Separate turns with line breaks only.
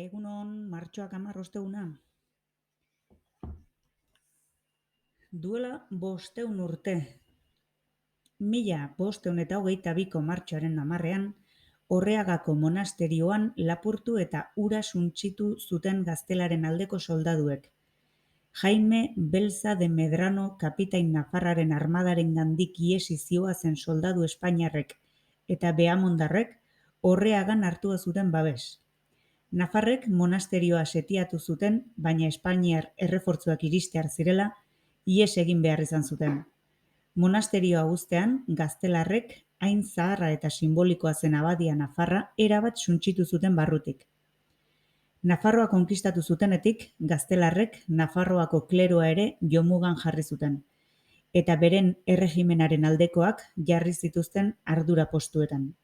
Egunon, martxoak 10 osteguna. Duela 500 urte, 1522ko martxoaren 10ean, Orreagako monasterioan lapurtu eta ura suntsitu zuten Gaztelaren aldeko soldaduek. Jaime Belza de Medrano kapitain nafarraren armadarengandik ihesi zihoazen soldadu espainiarrek eta beamondarrek Orreagan hartua zuten babes. Nafarrek monasterioa setiatu zuten, baina espainiar errefortzuak iristear zirela, ihes egin behar izan zuten. Monasterioa uztean, gaztelarrek hain zaharra eta sinbolikoa zen abadia nafarra erabat suntsitu zuten barrutik. Nafarroa konkistatu zutenetik, gaztelarrek Nafarroako kleroa ere jomugan jarri zuten, eta beren erregimenaren aldekoak jarri zituzten ardura postuetan.